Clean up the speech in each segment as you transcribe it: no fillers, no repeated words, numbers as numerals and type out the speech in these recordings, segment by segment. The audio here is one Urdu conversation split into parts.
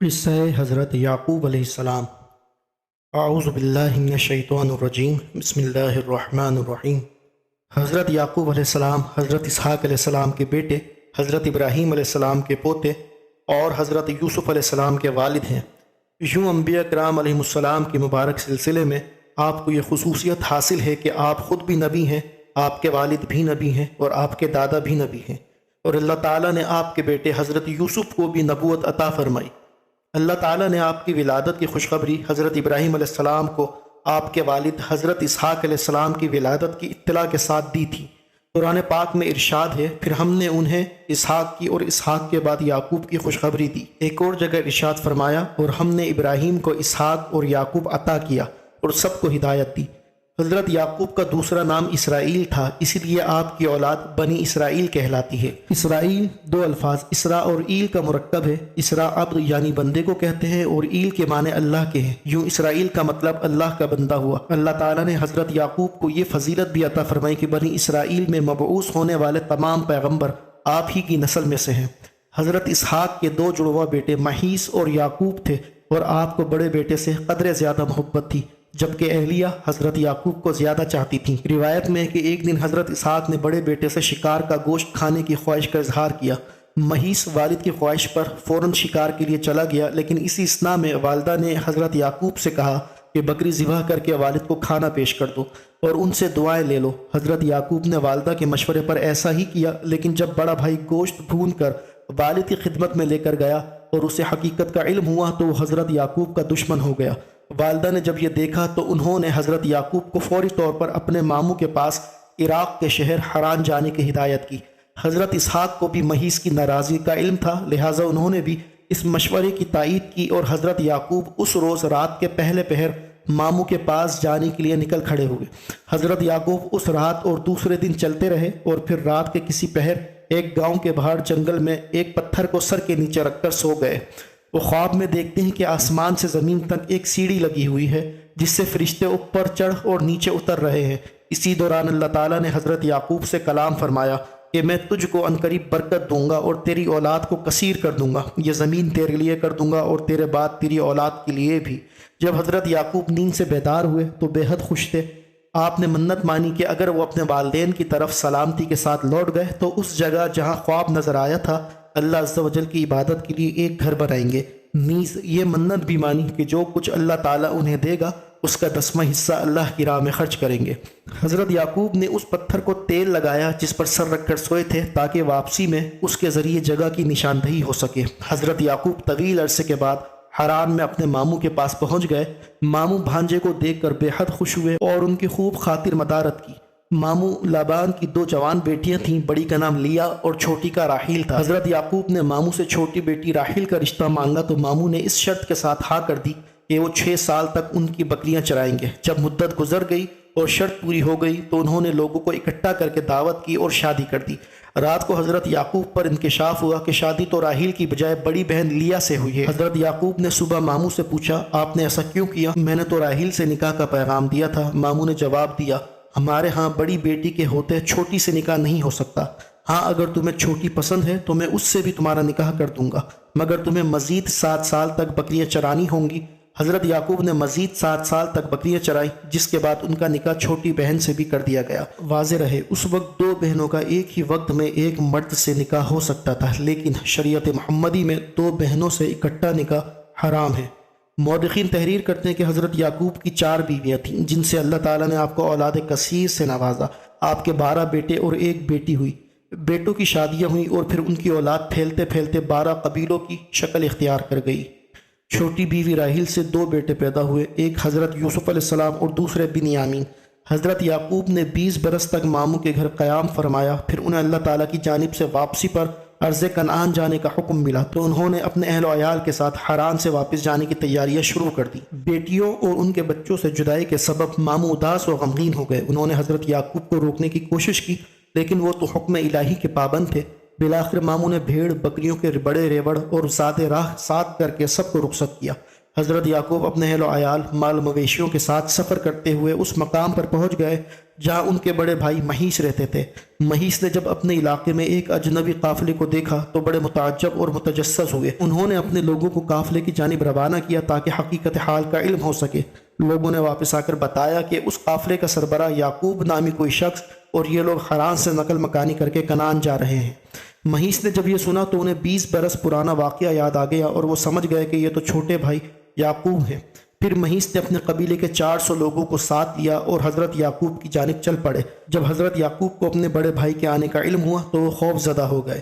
قصہ حضرت یعقوب علیہ السلام۔ اعوذ باللہ من الشیطان الرجیم، بسم اللہ الرحمن الرحیم۔ حضرت یعقوب علیہ السلام حضرت اسحاق علیہ السلام کے بیٹے، حضرت ابراہیم علیہ السلام کے پوتے اور حضرت یوسف علیہ السلام کے والد ہیں۔ یوں انبیاء کرام علیہ السلام کے مبارک سلسلے میں آپ کو یہ خصوصیت حاصل ہے کہ آپ خود بھی نبی ہیں، آپ کے والد بھی نبی ہیں اور آپ کے دادا بھی نبی ہیں، اور اللہ تعالیٰ نے آپ کے بیٹے حضرت یوسف کو بھی نبوت عطا فرمائی۔ اللہ تعالیٰ نے آپ کی ولادت کی خوشخبری حضرت ابراہیم علیہ السلام کو آپ کے والد حضرت اسحاق علیہ السلام کی ولادت کی اطلاع کے ساتھ دی تھی۔ قرآن پاک میں ارشاد ہے، پھر ہم نے انہیں اسحاق کی اور اسحاق کے بعد یعقوب کی خوشخبری دی۔ ایک اور جگہ ارشاد فرمایا، اور ہم نے ابراہیم کو اسحاق اور یعقوب عطا کیا اور سب کو ہدایت دی۔ حضرت یعقوب کا دوسرا نام اسرائیل تھا، اسی لیے آپ کی اولاد بنی اسرائیل کہلاتی ہے۔ اسرائیل دو الفاظ اسرا اور ایل کا مرکب ہے۔ اسرا عبد یعنی بندے کو کہتے ہیں، اور ایل کے معنی اللہ کے ہیں، یوں اسرائیل کا مطلب اللہ کا بندہ ہوا۔ اللہ تعالیٰ نے حضرت یعقوب کو یہ فضیلت بھی عطا فرمائی کہ بنی اسرائیل میں مبعوث ہونے والے تمام پیغمبر آپ ہی کی نسل میں سے ہیں۔ حضرت اسحاق کے دو جڑواں بیٹے محیص اور یعقوب تھے، اور آپ کو بڑے بیٹے سے قدر زیادہ محبت تھی، جبکہ اہلیہ حضرت یعقوب کو زیادہ چاہتی تھیں۔ روایت میں ہے کہ ایک دن حضرت اسحاق نے بڑے بیٹے سے شکار کا گوشت کھانے کی خواہش کا اظہار کیا۔ محیص والد کی خواہش پر فوراً شکار کے لیے چلا گیا، لیکن اسی اثناء میں والدہ نے حضرت یعقوب سے کہا کہ بکری ذبح کر کے والد کو کھانا پیش کر دو اور ان سے دعائیں لے لو۔ حضرت یعقوب نے والدہ کے مشورے پر ایسا ہی کیا، لیکن جب بڑا بھائی گوشت بھون کر والد کی خدمت میں لے کر گیا اور اسے حقیقت کا علم ہوا تو وہ حضرت یعقوب کا دشمن ہو گیا۔ والدہ نے جب یہ دیکھا تو انہوں نے حضرت یعقوب کو فوری طور پر اپنے ماموں کے پاس عراق کے شہر حران جانے کی ہدایت کی۔ حضرت اسحاق کو بھی محیص کی ناراضی کا علم تھا، لہٰذا انہوں نے بھی اس مشورے کی تائید کی، اور حضرت یعقوب اس روز رات کے پہلے پہر ماموں کے پاس جانے کے لیے نکل کھڑے ہوئے۔ حضرت یعقوب اس رات اور دوسرے دن چلتے رہے، اور پھر رات کے کسی پہر ایک گاؤں کے باہر جنگل میں ایک پتھر کو سر کے نیچے رکھ کر سو گئے۔ وہ خواب میں دیکھتے ہیں کہ آسمان سے زمین تک ایک سیڑھی لگی ہوئی ہے، جس سے فرشتے اوپر چڑھ اور نیچے اتر رہے ہیں۔ اسی دوران اللہ تعالیٰ نے حضرت یعقوب سے کلام فرمایا کہ میں تجھ کو عنقریب برکت دوں گا اور تیری اولاد کو کثیر کر دوں گا، یہ زمین تیرے لیے کر دوں گا اور تیرے بعد تیری اولاد کے لیے بھی۔ جب حضرت یعقوب نیند سے بیدار ہوئے تو بے حد خوش تھے۔ آپ نے منت مانی کہ اگر وہ اپنے والدین کی طرف سلامتی کے ساتھ لوٹ گئے تو اس جگہ جہاں خواب نظر آیا تھا اللہ عز و جل کی عبادت کے لیے ایک گھر بنائیں گے۔ نیز یہ منت بھی مانی کہ جو کچھ اللہ تعالیٰ انہیں دے گا اس کا 10واں حصہ اللہ کی راہ میں خرچ کریں گے۔ حضرت یعقوب نے اس پتھر کو تیل لگایا جس پر سر رکھ کر سوئے تھے، تاکہ واپسی میں اس کے ذریعے جگہ کی نشاندہی ہو سکے۔ حضرت یعقوب طویل عرصے کے بعد حران میں اپنے ماموں کے پاس پہنچ گئے۔ ماموں بھانجے کو دیکھ کر بے حد خوش ہوئے اور ان کی خوب خاطر مدارت کی۔ ماموں لابان کی دو جوان بیٹیاں تھیں، بڑی کا نام لیا اور چھوٹی کا راحیل تھا۔ حضرت یعقوب نے ماموں سے چھوٹی بیٹی راحیل کا رشتہ مانگا تو ماموں نے اس شرط کے ساتھ ہاں کر دی کہ وہ 6 سال تک ان کی بکریاں چرائیں گے۔ جب مدت گزر گئی اور شرط پوری ہو گئی تو انہوں نے لوگوں کو اکٹھا کر کے دعوت کی اور شادی کر دی۔ رات کو حضرت یعقوب پر انکشاف ہوا کہ شادی تو راحیل کی بجائے بڑی بہن لیا سے ہوئی ہے۔ حضرت یعقوب نے صبح ماموں سے پوچھا، آپ نے ایسا کیوں کیا؟ میں نے تو راحیل سے نکاح کا پیغام دیا تھا۔ ماموں نے جواب دیا، ہمارے ہاں بڑی بیٹی کے ہوتے چھوٹی سے نکاح نہیں ہو سکتا۔ ہاں اگر تمہیں چھوٹی پسند ہے تو میں اس سے بھی تمہارا نکاح کر دوں گا، مگر تمہیں مزید 7 سال تک بکریاں چرانی ہوں گی۔ حضرت یعقوب نے مزید 7 سال تک بکریاں چرائی، جس کے بعد ان کا نکاح چھوٹی بہن سے بھی کر دیا گیا۔ واضح رہے اس وقت 2 بہنوں کا ایک ہی وقت میں ایک مرد سے نکاح ہو سکتا تھا، لیکن شریعت محمدی میں 2 بہنوں سے اکٹھا نکاح حرام ہے۔ مورخین تحریر کرتے ہیں کہ حضرت یعقوب کی 4 بیویاں تھیں، جن سے اللہ تعالیٰ نے آپ کو اولاد کثیر سے نوازا۔ آپ کے 12 بیٹے اور ایک بیٹی ہوئی۔ بیٹوں کی شادیاں ہوئیں اور پھر ان کی اولاد پھیلتے پھیلتے 12 قبیلوں کی شکل اختیار کر گئی۔ چھوٹی بیوی راحیل سے 2 بیٹے پیدا ہوئے، ایک حضرت یوسف علیہ السلام اور دوسرے بنیامین۔ حضرت یعقوب نے 20 برس تک ماموں کے گھر قیام فرمایا، پھر انہیں اللہ تعالیٰ کی جانب سے واپسی پر ارض کنعان جانے کا حکم ملا تو انہوں نے اپنے اہل و عیال کے ساتھ حران سے واپس جانے کی تیاریاں شروع کر دی۔ بیٹیوں اور ان کے بچوں سے جدائی کے سبب ماموں اداس و غمگین ہو گئے۔ انہوں نے حضرت یعقوب کو روکنے کی کوشش کی، لیکن وہ تو حکم الہی کے پابند تھے۔ بالآخر ماموں نے بھیڑ بکریوں کے بڑے ریوڑ اور زاد راہ ساتھ کر کے سب کو رخصت کیا۔ حضرت یعقوب اپنے اہل و عیال مال مویشیوں کے ساتھ سفر کرتے ہوئے اس مقام پر پہنچ گئے جہاں ان کے بڑے بھائی مہیس رہتے تھے۔ مہیس نے جب اپنے علاقے میں ایک اجنبی قافلے کو دیکھا تو بڑے متعجب اور متجسس ہوئے۔ انہوں نے اپنے لوگوں کو قافلے کی جانب روانہ کیا تاکہ حقیقت حال کا علم ہو سکے۔ لوگوں نے واپس آ کر بتایا کہ اس قافلے کا سربراہ یعقوب نامی کوئی شخص اور یہ لوگ حران سے نقل مکانی کر کے کنعان جا رہے ہیں۔ مہیس نے جب یہ سنا تو انہیں 20 برس پرانا واقعہ یاد آ گیا اور وہ سمجھ گئے کہ یہ تو چھوٹے بھائی یعقوب ہیں۔ پھر مہیس نے اپنے قبیلے کے 400 لوگوں کو ساتھ لیا اور حضرت یعقوب کی جانب چل پڑے۔ جب حضرت یعقوب کو اپنے بڑے بھائی کے آنے کا علم ہوا تو وہ خوف زدہ ہو گئے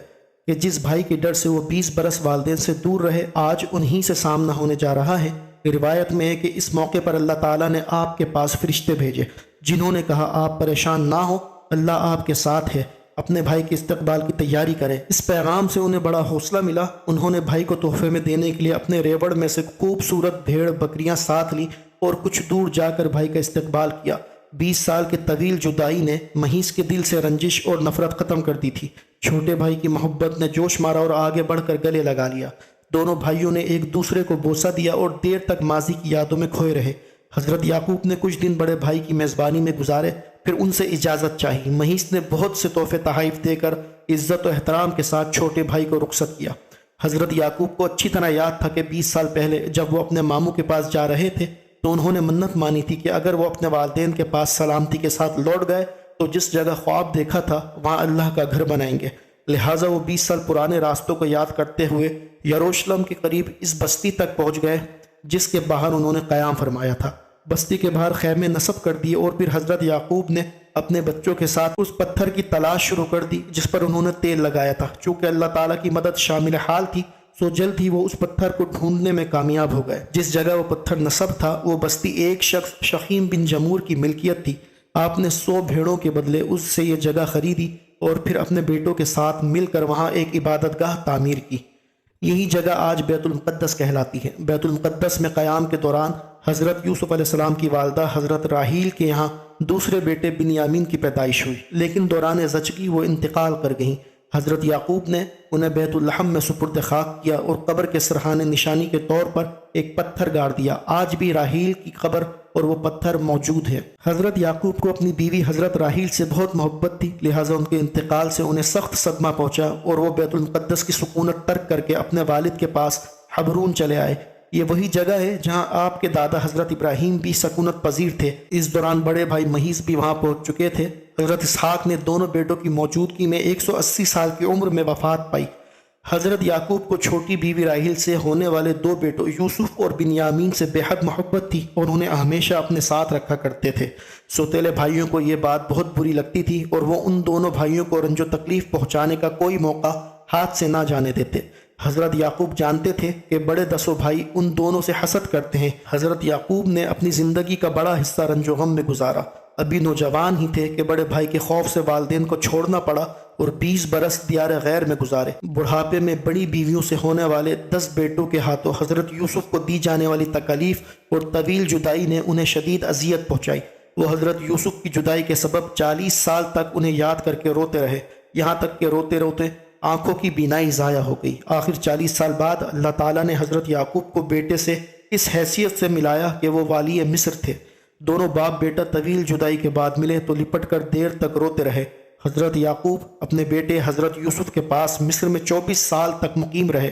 کہ جس بھائی کے ڈر سے وہ 20 برس والدین سے دور رہے آج انہی سے سامنا ہونے جا رہا ہے۔ روایت میں ہے کہ اس موقع پر اللہ تعالیٰ نے آپ کے پاس فرشتے بھیجے جنہوں نے کہا آپ پریشان نہ ہو، اللہ آپ کے ساتھ ہے، اپنے بھائی کے استقبال کی تیاری کریں۔ اس پیغام سے انہیں بڑا حوصلہ ملا۔ انہوں نے بھائی کو تحفے میں دینے کے لیے اپنے ریوڑ میں سے خوبصورت بھیڑ بکریاں ساتھ لی اور کچھ دور جا کر بھائی کا استقبال کیا۔ 20 سال کی طویل جدائی نے مہیس کے دل سے رنجش اور نفرت ختم کر دی تھی۔ چھوٹے بھائی کی محبت نے جوش مارا اور آگے بڑھ کر گلے لگا لیا۔ دونوں بھائیوں نے ایک دوسرے کو بوسہ دیا اور دیر تک ماضی کی یادوں میں کھوئے رہے۔ حضرت یعقوب نے کچھ دن بڑے بھائی کی میزبانی میں گزارے، پھر ان سے اجازت چاہی۔ مہیس نے بہت سے تحفے تحائف دے کر عزت و احترام کے ساتھ چھوٹے بھائی کو رخصت کیا۔ حضرت یعقوب کو اچھی طرح یاد تھا کہ 20 سال پہلے جب وہ اپنے ماموں کے پاس جا رہے تھے تو انہوں نے منت مانی تھی کہ اگر وہ اپنے والدین کے پاس سلامتی کے ساتھ لوٹ گئے تو جس جگہ خواب دیکھا تھا وہاں اللہ کا گھر بنائیں گے۔ لہٰذا وہ 20 سال پرانے راستوں کو یاد کرتے ہوئے یروشلم کے قریب اس بستی تک پہنچ گئے جس کے باہر انہوں نے قیام فرمایا تھا۔ بستی کے باہر خیمے نصب کر دیے اور پھر حضرت یعقوب نے اپنے بچوں کے ساتھ اس پتھر کی تلاش شروع کر دی جس پر انہوں نے تیل لگایا تھا۔ چونکہ اللہ تعالیٰ کی مدد شامل حال تھی سو جلد ہی وہ اس پتھر کو ڈھونڈنے میں کامیاب ہو گئے۔ جس جگہ وہ پتھر نصب تھا وہ بستی ایک شخص شخیم بن جمور کی ملکیت تھی۔ آپ نے 100 بھیڑوں کے بدلے اس سے یہ جگہ خریدی اور پھر اپنے بیٹوں کے ساتھ مل کر وہاں ایک عبادت گاہ تعمیر کی۔ یہی جگہ آج بیت المقدس کہلاتی ہے۔ بیت المقدس میں قیام کے دوران حضرت یوسف علیہ السلام کی والدہ حضرت راحیل کے یہاں دوسرے بیٹے بنیامین کی پیدائش ہوئی، لیکن دوران زچگی وہ انتقال کر گئیں۔ حضرت یعقوب نے انہیں بیت الحم میں سپرد خاک کیا اور قبر کے سرحانے نشانی کے طور پر ایک پتھر گاڑ دیا۔ آج بھی راحیل کی قبر اور وہ پتھر موجود ہے۔ حضرت یعقوب کو اپنی بیوی حضرت راحیل سے بہت محبت تھی، لہٰذا ان کے انتقال سے انہیں سخت صدمہ پہنچا اور وہ بیت المقدس کی سکونت ترک کر کے اپنے والد کے پاس حبرون چلے آئے۔ یہ وہی جگہ ہے جہاں آپ کے دادا حضرت ابراہیم بھی سکونت پذیر تھے۔ اس دوران بڑے بھائی مہیس بھی وہاں پہنچ چکے تھے۔ حضرت اسحاق نے دونوں بیٹوں کی موجودگی میں 180 سال کی عمر میں وفات پائی۔ حضرت یعقوب کو چھوٹی بیوی راحیل سے ہونے والے 2 بیٹوں یوسف اور بنیامین سے بے حد محبت تھی اور انہیں ہمیشہ اپنے ساتھ رکھا کرتے تھے۔ سوتیلے بھائیوں کو یہ بات بہت بری لگتی تھی اور وہ ان دونوں بھائیوں کو رنج و تکلیف پہنچانے کا کوئی موقع ہاتھ سے نہ جانے دیتے۔ حضرت یعقوب جانتے تھے کہ بڑے 10 بھائی ان دونوں سے حسد کرتے ہیں۔ حضرت یعقوب نے اپنی زندگی کا بڑا حصہ رنج و غم میں گزارا۔ ابھی نوجوان ہی تھے کہ بڑے بھائی کے خوف سے والدین کو چھوڑنا پڑا اور 20 برس دیار غیر میں گزارے۔ بڑھاپے میں بڑی بیویوں سے ہونے والے 10 بیٹوں کے ہاتھوں حضرت یوسف کو دی جانے والی تکالیف اور طویل جدائی نے انہیں شدید اذیت پہنچائی۔ وہ حضرت یوسف کی جدائی کے سبب 40 سال تک انہیں یاد کر کے روتے رہے، یہاں تک کہ روتے روتے آنکھوں کی بینائی ضائع ہو گئی۔ آخر 40 سال بعد اللہ تعالیٰ نے حضرت یعقوب کو بیٹے سے اس حیثیت سے ملایا کہ وہ والی مصر تھے۔ دونوں باپ بیٹا طویل جدائی کے بعد ملے تو لپٹ کر دیر تک روتے رہے۔ حضرت یعقوب اپنے بیٹے حضرت یوسف کے پاس مصر میں 24 سال تک مقیم رہے۔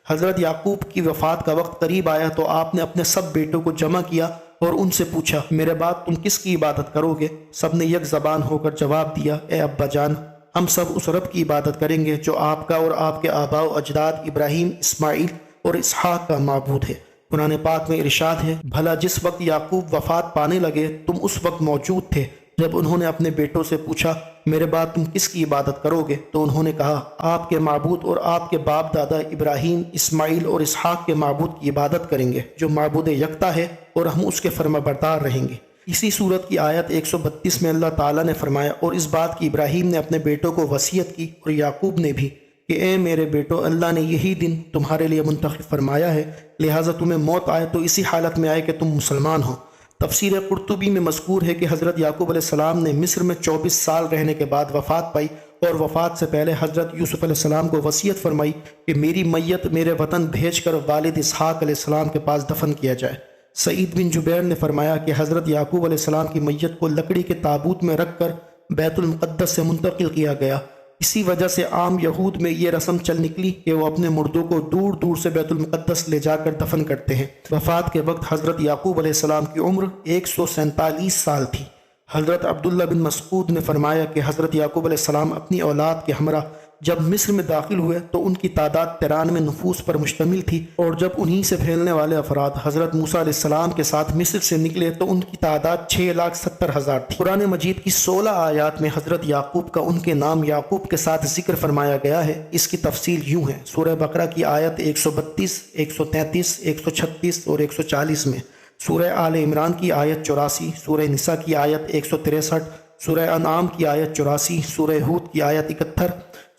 حضرت یعقوب کی وفات کا وقت قریب آیا تو آپ نے اپنے سب بیٹوں کو جمع کیا اور ان سے پوچھا، میرے بعد تم کس کی عبادت کرو گے؟ سب نے یک زبان ہو کر جواب دیا، اے ابا جان، ہم سب اس رب کی عبادت کریں گے جو آپ کا اور آپ کے آباء و اجداد ابراہیم، اسماعیل اور اسحاق کا معبود ہے۔ قرآن پاک میں ارشاد ہے، بھلا جس وقت یعقوب وفات پانے لگے تم اس وقت موجود تھے جب انہوں نے اپنے بیٹوں سے پوچھا، میرے بعد تم کس کی عبادت کرو گے؟ تو انہوں نے کہا، آپ کے معبود اور آپ کے باپ دادا ابراہیم، اسماعیل اور اسحاق کے معبود کی عبادت کریں گے جو معبود یکتا ہے، اور ہم اس کے فرما بردار رہیں گے۔ اسی سورت کی آیت 132 میں اللہ تعالیٰ نے فرمایا، اور اس بات کی ابراہیم نے اپنے بیٹوں کو وصیت کی اور یعقوب نے بھی، کہ اے میرے بیٹو، اللہ نے یہی دن تمہارے لیے منتخب فرمایا ہے، لہٰذا تمہیں موت آئے تو اسی حالت میں آئے کہ تم مسلمان ہو۔ تفسیر قرطبی میں مذکور ہے کہ حضرت یعقوب علیہ السلام نے مصر میں 24 سال رہنے کے بعد وفات پائی اور وفات سے پہلے حضرت یوسف علیہ السلام کو وصیت فرمائی کہ میری میت میرے وطن بھیج کر والد اسحاق علیہ السلام کے پاس دفن کیا جائے۔ سعید بن جبیر نے فرمایا کہ حضرت یعقوب علیہ السلام کی میت کو لکڑی کے تابوت میں رکھ کر بیت المقدس سے منتقل کیا گیا۔ اسی وجہ سے عام یہود میں یہ رسم چل نکلی کہ وہ اپنے مردوں کو دور دور سے بیت المقدس لے جا کر دفن کرتے ہیں۔ وفات کے وقت حضرت یعقوب علیہ السلام کی عمر 147 سال تھی۔ حضرت عبداللہ بن مسعود نے فرمایا کہ حضرت یعقوب علیہ السلام اپنی اولاد کے ہمراہ جب مصر میں داخل ہوئے تو ان کی تعداد 93 نفوس پر مشتمل تھی، اور جب انہی سے پھیلنے والے افراد حضرت موسیٰ علیہ السلام کے ساتھ مصر سے نکلے تو ان کی تعداد 6,70,000 تھی۔ قرآن مجید کی 16 آیات میں حضرت یعقوب کا ان کے نام یعقوب کے ساتھ ذکر فرمایا گیا ہے۔ اس کی تفصیل یوں ہے: سورہ بقرہ کی آیت 132، 133، 136 اور 140 میں، سورہ آل عمران کی آیت 84، سورہ نساء کی آیت 163، سورہ انعام کی آیت 84، سورہ ہود کی آیت 71،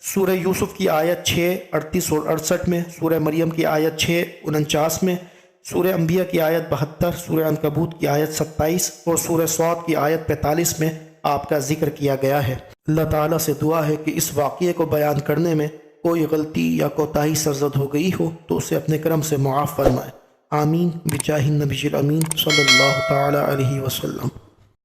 سورہ یوسف کی آیت 6، 38 اور 68 میں، سورہ مریم کی آیت 6، 49 میں، سورہ انبیاء کی آیت 72، سورہ عنکبوت کی آیت 27 اور سورہ صاد کی آیت 45 میں آپ کا ذکر کیا گیا ہے۔ اللہ تعالیٰ سے دعا ہے کہ اس واقعے کو بیان کرنے میں کوئی غلطی یا کوتاہی سرزد ہو گئی ہو تو اسے اپنے کرم سے معاف فرمائے۔ آمین بجاہ النبی الامین صلی اللہ تعالی علیہ وسلم۔